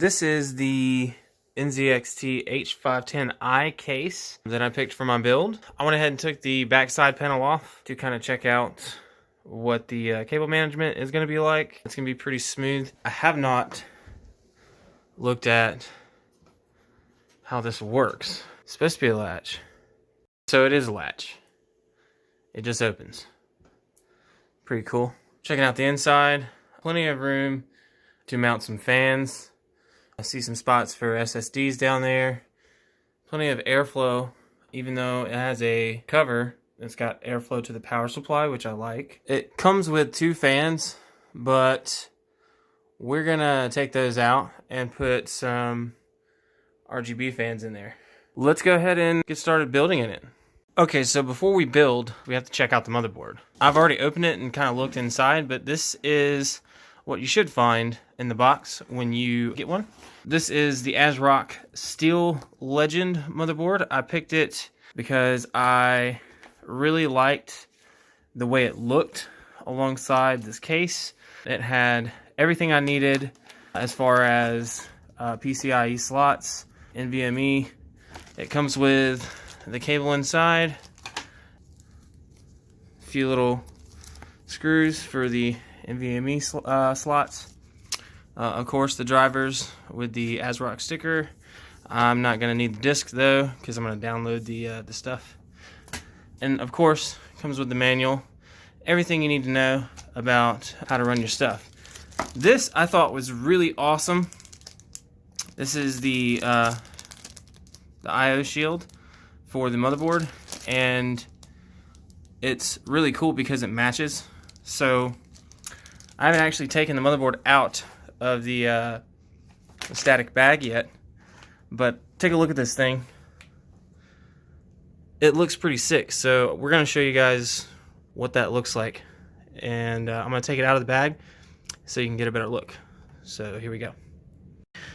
This is the NZXT H510i case that I picked for my build. I went ahead and took the backside panel off to kind of check out what the cable management is going to be like. It's going to be pretty smooth. I have not looked at how this works. It's supposed to be a latch. So it is a latch. It just opens. Pretty cool. Checking out the inside. Plenty of room to mount some fans. I see some spots for SSDs down there. Plenty of airflow, even though it has a cover. It's got airflow to the power supply, which I like. It comes with 2 fans, but we're gonna take those out and put some RGB fans in there. Let's go ahead and get started building in it. Okay, so before we build, we have to check out the motherboard. I've already opened it and kind of looked inside, but this is what you should find in the box when you get one. This is the Asrock Steel Legend motherboard. I picked it because I really liked the way it looked alongside this case. It had everything I needed as far as PCIe slots, NVMe. It comes with the cable inside, a few little screws for the NVMe slots. Of course, the drivers with the Asrock sticker. I'm not going to need the disc though, because I'm going to download the stuff. And of course, comes with the manual. Everything you need to know about how to run your stuff. This I thought was really awesome. This is the I/O shield for the motherboard, and it's really cool because it matches. So I haven't actually taken the motherboard out of the static bag yet, but take a look at this thing. It looks pretty sick, so we're going to show you guys what that looks like, and I'm going to take it out of the bag so you can get a better look. So here we go.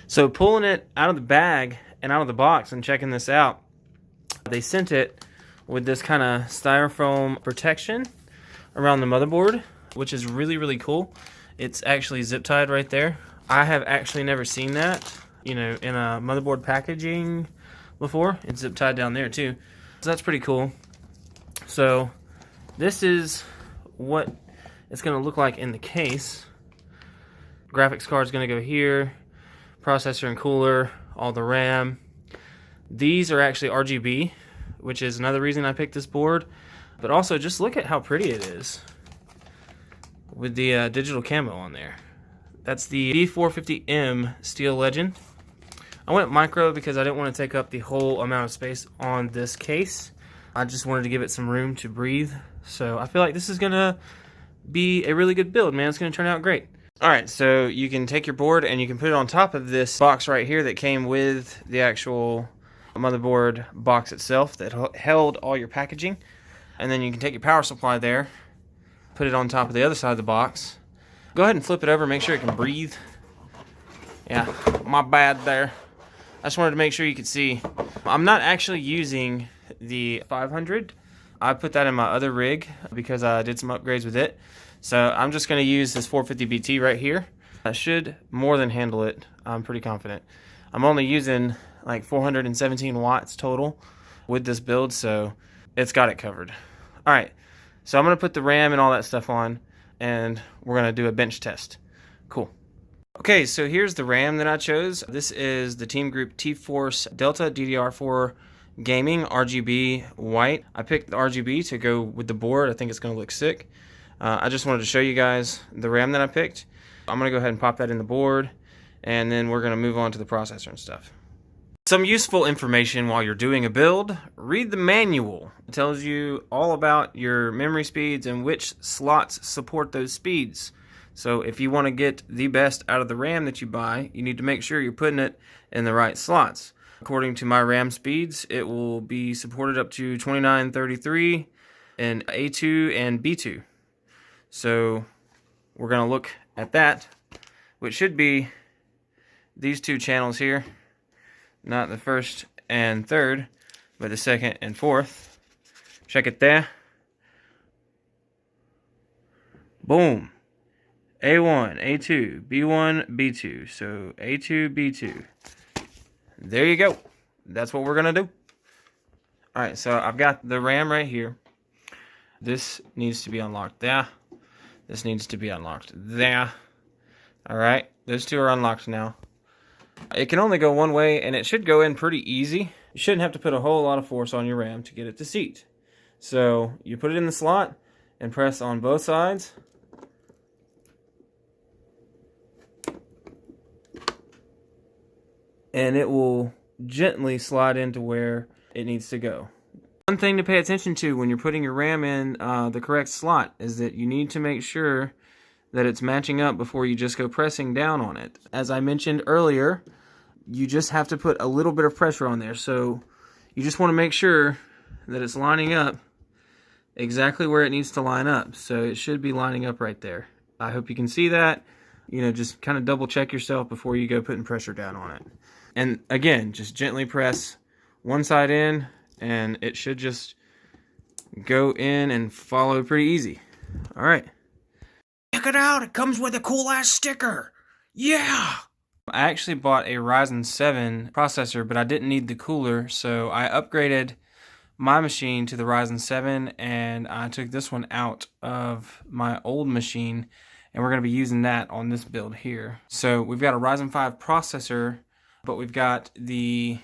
So pulling it out of the bag and out of the box and checking this out, they sent it with this kind of styrofoam protection around the motherboard, which is really, really cool. It's actually zip tied right there. I have actually never seen that, in a motherboard packaging before. It's zip tied down there too. So that's pretty cool. So this is what it's going to look like in the case. Graphics card is going to go here. Processor and cooler, all the RAM. These are actually RGB, which is another reason I picked this board. But also, just look at how pretty it is with the digital camo on there. That's the D450M Steel Legend. I went micro because I didn't want to take up the whole amount of space on this case. I just wanted to give it some room to breathe. So I feel like this is going to be a really good build, man. It's going to turn out great. Alright, so you can take your board and you can put it on top of this box right here that came with the actual motherboard box itself that held all your packaging. And then you can take your power supply there, put it on top of the other side of the box. Go ahead and flip it over, make sure it can breathe. Yeah, my bad there. I just wanted to make sure you could see. I'm not actually using the 500. I put that in my other rig because I did some upgrades with it. So I'm just going to use this 450BT right here. That should more than handle it. I'm pretty confident. I'm only using like 417 watts total with this build, so it's got it covered. Alright, so I'm going to put the RAM and all that stuff on, and we're going to do a bench test. Cool. Okay, so here's the RAM that I chose. This is the Team Group Tforce Delta DDR4 Gaming RGB white. I picked the RGB to go with the board. I think it's going to look sick. I just wanted to show you guys the RAM that I picked. I'm going to go ahead and pop that in the board, and then we're going to move on to the processor and stuff. Some useful information while you're doing a build. Read the manual. It tells you all about your memory speeds and which slots support those speeds. So if you want to get the best out of the RAM that you buy, you need to make sure you're putting it in the right slots. According to my RAM speeds, it will be supported up to 2933 in A2 and B2. So we're going to look at that, which should be these 2 channels here. Not the first and third, but the second and fourth. Check it there. Boom. A1, A2, B1, B2. So A2, B2. There you go. That's what we're going to do. All right, so I've got the RAM right here. This needs to be unlocked there. This needs to be unlocked there. All right, those two are unlocked now. It can only go one way, and it should go in pretty easy. You shouldn't have to put a whole lot of force on your RAM to get it to seat. So you put it in the slot and press on both sides. And it will gently slide into where it needs to go. One thing to pay attention to when you're putting your RAM in the correct slot is that you need to make sure that it's matching up before you just go pressing down on it. As I mentioned earlier, you just have to put a little bit of pressure on there. So you just want to make sure that it's lining up exactly where it needs to line up. So it should be lining up right there. I hope you can see that. You know, just kind of double check yourself before you go putting pressure down on it. And again, just gently press one side in, and it should just go in and follow pretty easy. All right. Check it out, it comes with a cool ass sticker. Yeah! I actually bought a Ryzen 7 processor, but I didn't need the cooler, so I upgraded my machine to the Ryzen 7, and I took this one out of my old machine, and we're going to be using that on this build here. So we've got a Ryzen 5 processor, but we've got the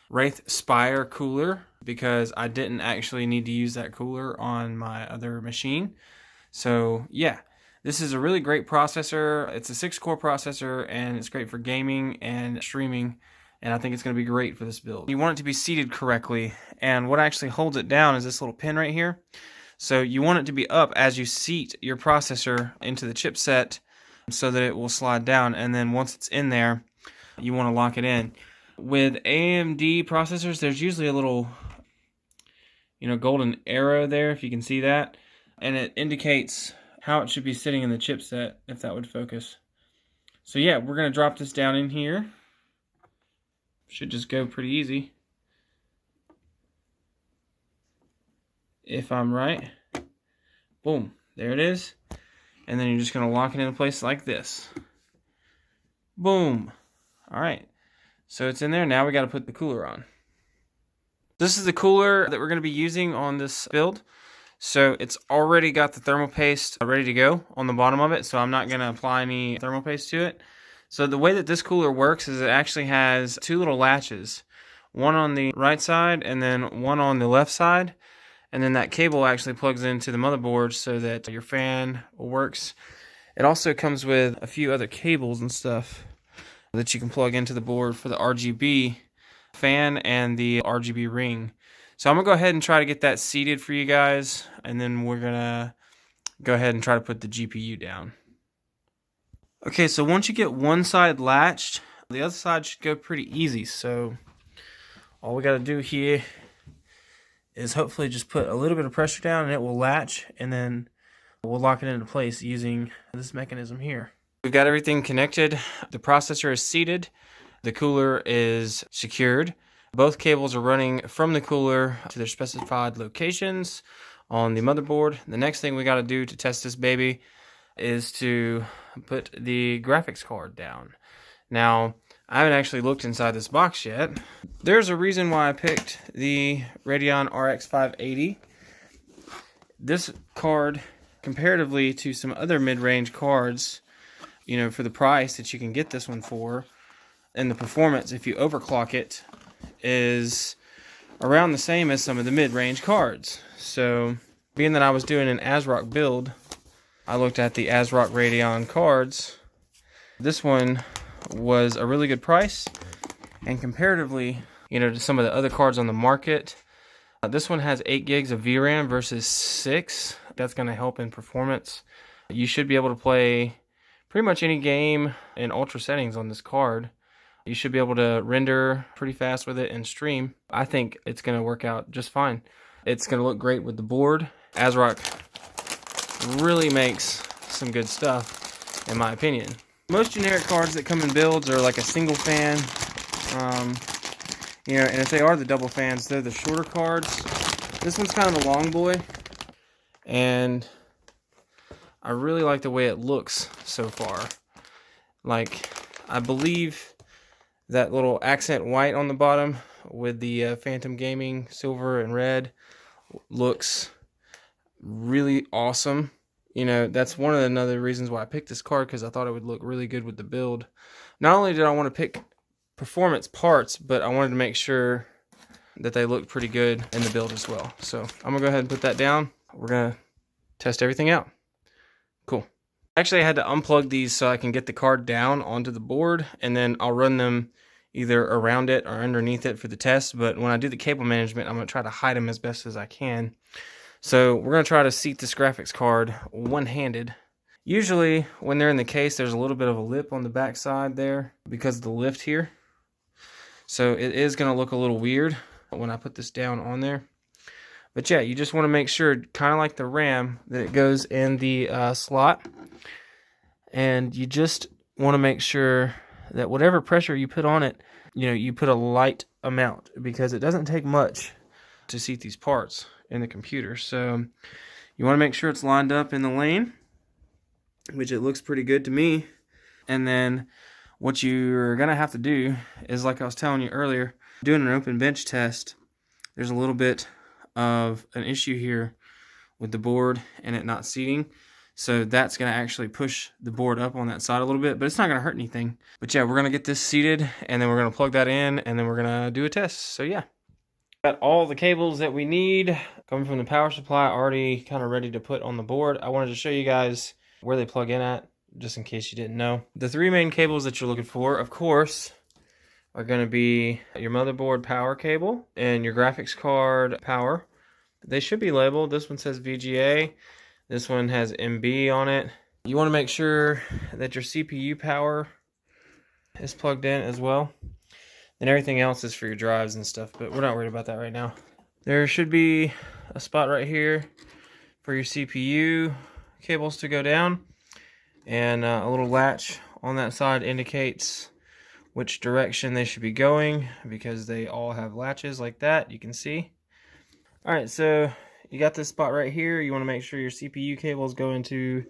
Wraith Spire cooler because I didn't actually need to use that cooler on my other machine. So yeah, this is a really great processor. It's a 6-core processor, and it's great for gaming and streaming, and I think it's going to be great for this build. You want it to be seated correctly, and what actually holds it down is this little pin right here. So you want it to be up as you seat your processor into the chipset so that it will slide down, and then once it's in there, you want to lock it in. With AMD processors, there's usually a little, golden arrow there, if you can see that, and it indicates how it should be sitting in the chipset, if that would focus. So yeah, we're going to drop this down in here. Should just go pretty easy, if I'm right. Boom, there it is. And then you're just going to lock it in place like this. Boom. All right, so it's in there. Now we got to put the cooler on. This is the cooler that we're going to be using on this build. So it's already got the thermal paste ready to go on the bottom of it, so I'm not going to apply any thermal paste to it. So the way that this cooler works is it actually has two little latches, one on the right side and then one on the left side, and then that cable actually plugs into the motherboard so that your fan works. It also comes with a few other cables and stuff that you can plug into the board for the RGB fan and the RGB ring. So I'm going to go ahead and try to get that seated for you guys, and then we're going to go ahead and try to put the GPU down. Okay, so once you get one side latched, the other side should go pretty easy. So all we got to do here is hopefully just put a little bit of pressure down and it will latch, and then we'll lock it into place using this mechanism here. We've got everything connected. The processor is seated. The cooler is secured. Both cables are running from the cooler to their specified locations on the motherboard. The next thing we got to do to test this baby is to put the graphics card down. Now, I haven't actually looked inside this box yet. There's a reason why I picked the Radeon RX 580. This card, comparatively to some other mid-range cards, for the price that you can get this one for, and the performance, if you overclock it, is around the same as some of the mid-range cards. So, being that I was doing an Asrock build, I looked at the Asrock Radeon cards. This one was a really good price, and comparatively, to some of the other cards on the market, this one has 8 gigs of VRAM versus 6. That's going to help in performance. You should be able to play pretty much any game in ultra settings on this card. You should be able to render pretty fast with it and stream. I think it's going to work out just fine. It's going to look great with the board. Asrock really makes some good stuff, in my opinion. Most generic cards that come in builds are like a single fan. And if they are the double fans, they're the shorter cards. This one's kind of a long boy. And I really like the way it looks so far. Like, I believe that little accent white on the bottom with the Phantom Gaming silver and red looks really awesome. You know, that's one of the other reasons why I picked this card, because I thought it would look really good with the build. Not only did I want to pick performance parts, but I wanted to make sure that they looked pretty good in the build as well. So I'm gonna go ahead and put that down. We're gonna test everything out. Cool. Actually, I had to unplug these so I can get the card down onto the board, and then I'll run them either around it or underneath it for the test. But when I do the cable management, I'm gonna try to hide them as best as I can. So we're gonna try to seat this graphics card one-handed. Usually when they're in the case, there's a little bit of a lip on the back side there because of the lift here. So it is gonna look a little weird when I put this down on there. But yeah, you just wanna make sure, kind of like the RAM, that it goes in the slot. And you just wanna make sure that whatever pressure you put on it, you know, you put a light amount, because it doesn't take much to seat these parts in the computer. So you want to make sure it's lined up in the lane, which it looks pretty good to me. And then what you're gonna have to do is, like I was telling you earlier, doing an open bench test, there's a little bit of an issue here with the board and it not seating. So that's going to actually push the board up on that side a little bit, but it's not going to hurt anything. But yeah, we're going to get this seated, and then we're going to plug that in, and then we're going to do a test. So yeah. Got all the cables that we need coming from the power supply already kind of ready to put on the board. I wanted to show you guys where they plug in at, just in case you didn't know. The three main cables that you're looking for, of course, are going to be your motherboard power cable and your graphics card power. They should be labeled. This one says VGA. This one has MB on it. You want to make sure that your CPU power is plugged in as well. And everything else is for your drives and stuff, but we're not worried about that right now. There should be a spot right here for your CPU cables to go down. And a little latch on that side indicates which direction they should be going, because they all have latches like that, you can see. Alright, so you got this spot right here. You want to make sure your CPU cables go into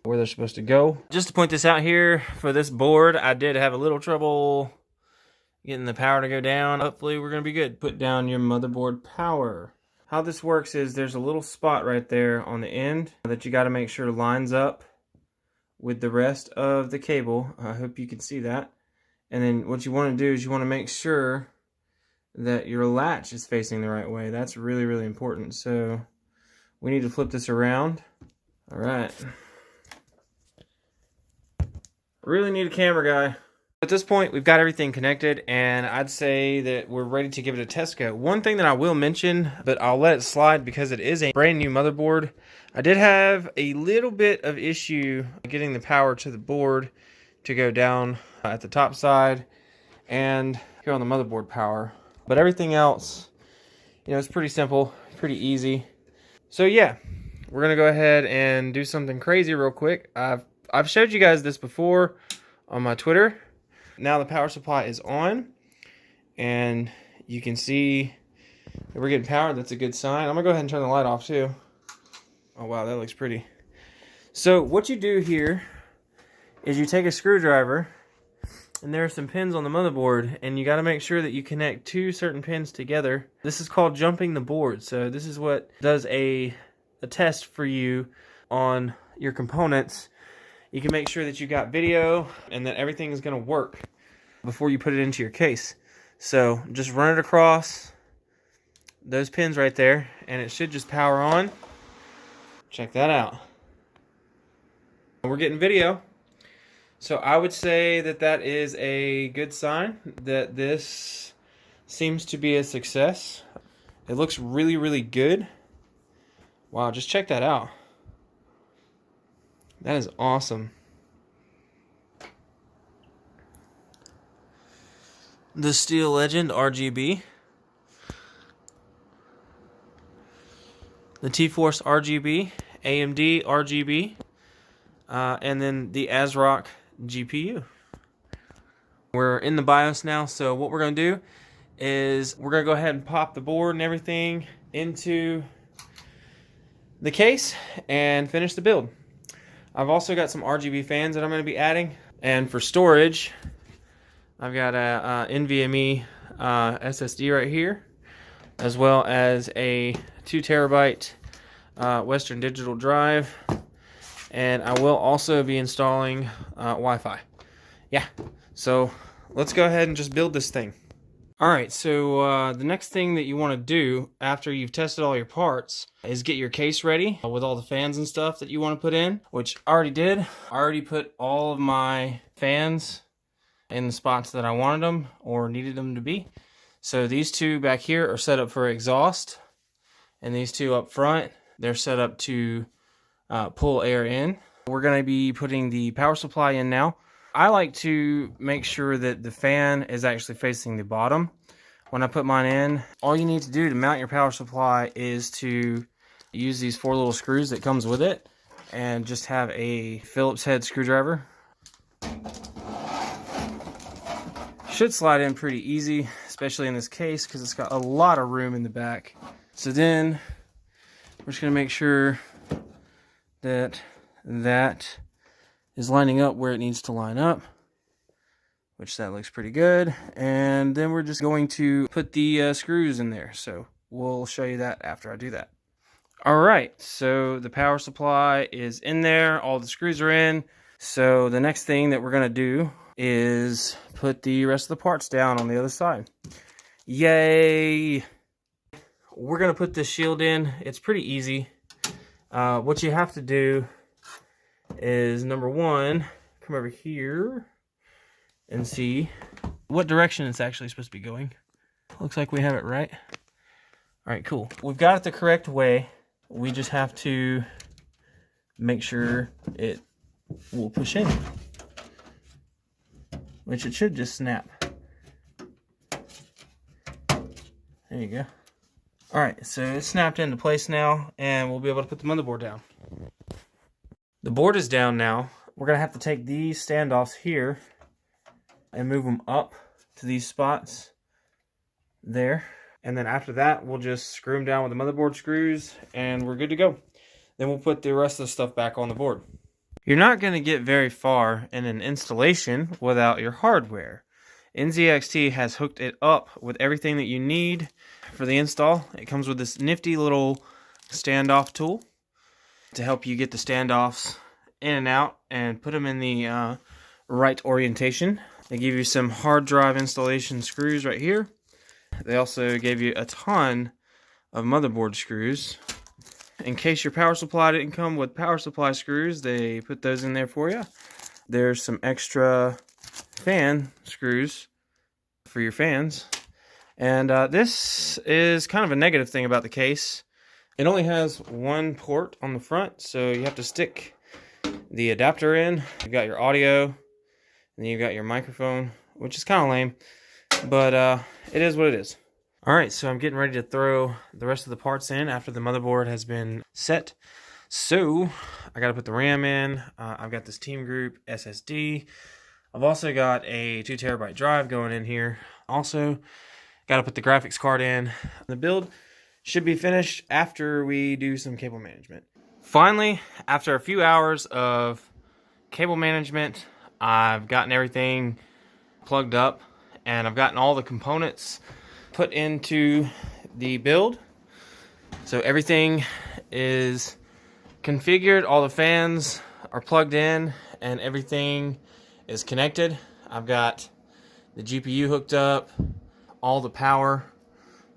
where they're supposed to go. Just to point this out here, for this board, I did have a little trouble getting the power to go down. Hopefully we're going to be good. Put down your motherboard power. How this works is there's a little spot right there on the end that you got to make sure lines up with the rest of the cable. I hope you can see that. And then what you want to do is you want to make sure that your latch is facing the right way. That's really, really important. So we need to flip this around. All right. Really need a camera guy. At this point, we've got everything connected, and I'd say that we're ready to give it a test go. One thing that I will mention, but I'll let it slide because it is a brand new motherboard. I did have a little bit of issue getting the power to the board to go down at the top side and here on the motherboard power. But everything else, you know, it's pretty simple, pretty easy. So yeah, we're gonna go ahead and do something crazy real quick. I've showed you guys this before on my Twitter. Now the power supply is on, and you can see that we're getting power. That's a good sign. I'm gonna go ahead and turn the light off too. Oh wow, that looks pretty. So what you do here is you take a screwdriver, and there are some pins on the motherboard, and you got to make sure that you connect two certain pins together. This is called jumping the board. So this is what does a test for you on your components. You can make sure that you got video and that everything is going to work before you put it into your case. So just run it across those pins right there, and it should just power on. Check that out. We're getting video. So I would say that that is a good sign that this seems to be a success. It looks really, really good. Wow, just check that out. That is awesome. The Steel Legend RGB. The Tforce RGB. AMD RGB. And then the Asrock GPU. We're in the BIOS now, so what we're going to do is we're going to go ahead and pop the board and everything into the case and finish the build. I've also got some RGB fans that I'm going to be adding. And for storage, I've got a NVMe SSD right here, as well as a 2 terabyte Western Digital drive. And I will also be installing Wi-Fi. Yeah, so let's go ahead and just build this thing. Alright, so the next thing that you want to do after you've tested all your parts is get your case ready with all the fans and stuff that you want to put in, which I already did. I already put all of my fans in the spots that I wanted them or needed them to be. So these two back here are set up for exhaust, and these two up front, they're set up to pull air in. We're going to be putting the power supply in now. I like to make sure that the fan is actually facing the bottom. When I put mine in, all you need to do to mount your power supply is to use these 4 little screws that comes with it and just have a Phillips head screwdriver. Should slide in pretty easy, especially in this case because it's got a lot of room in the back. So then we're just going to make sure that that is lining up where it needs to line up, which that looks pretty good. And then we're just going to put the screws in there. So we'll show you that after I do that. All right, so the power supply is in there. All the screws are in. So the next thing that we're going to do is put the rest of the parts down on the other side. Yay! We're going to put this shield in. It's pretty easy. What you have to do is, number one, come over here and see what direction it's actually supposed to be going. Looks like we have it right. All right, cool. We've got it the correct way. We just have to make sure it will push in, which it should just snap. There you go. All right, so it's snapped into place now, and we'll be able to put the motherboard down. The board is down now. We're going to have to take these standoffs here and move them up to these spots there. And then after that, we'll just screw them down with the motherboard screws, and we're good to go. Then we'll put the rest of the stuff back on the board. You're not going to get very far in an installation without your hardware. NZXT has hooked it up with everything that you need for the install. It comes with this nifty little standoff tool to help you get the standoffs in and out and put them in the right orientation. They give you some hard drive installation screws right here. They also gave you a ton of motherboard screws. In case your power supply didn't come with power supply screws, they put those in there for you. There's some extra fan screws for your fans. And this is kind of a negative thing about the case. It only has one port on the front, so you have to stick the adapter in. You've got your audio, and then you've got your microphone, which is kind of lame, but it is what it is. All right, so I'm getting ready to throw the rest of the parts in after the motherboard has been set. So I got to put the RAM in. I've got this Team Group SSD. I've also got a 2 terabyte drive going in here. Also, got to put the graphics card in. The build should be finished after we do some cable management. Finally, after a few hours of cable management, I've gotten everything plugged up and I've gotten all the components put into the build. So everything is configured, all the fans are plugged in, and everything is connected. I've got the GPU hooked up, all the power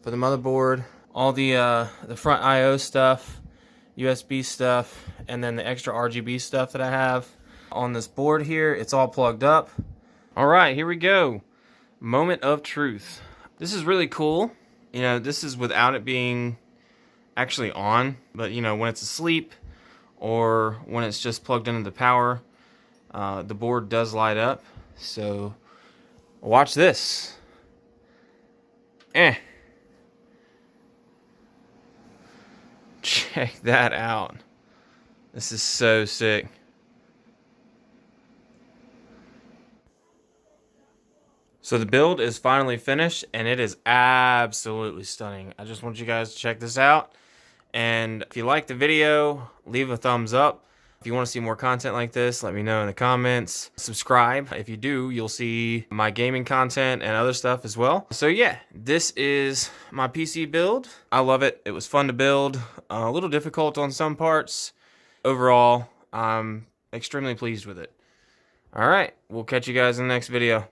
for the motherboard, all the front I/O stuff, USB stuff, and then the extra RGB stuff that I have on this board here. It's all plugged up. All right, here we go. Moment of truth. This is really cool. You know, this is without it being actually on, but you know, when it's asleep or when it's just plugged into the power, the board does light up. So watch this. Check that out. This is so sick. So the build is finally finished and it is absolutely stunning. I just want you guys to check this out. And if you like the video, leave a thumbs up. If you want to see more content like this, let me know in the comments. Subscribe. If you do, you'll see my gaming content and other stuff as well. So yeah, this is my PC build. I love it. It was fun to build. A little difficult on some parts. Overall, I'm extremely pleased with it. All right, we'll catch you guys in the next video.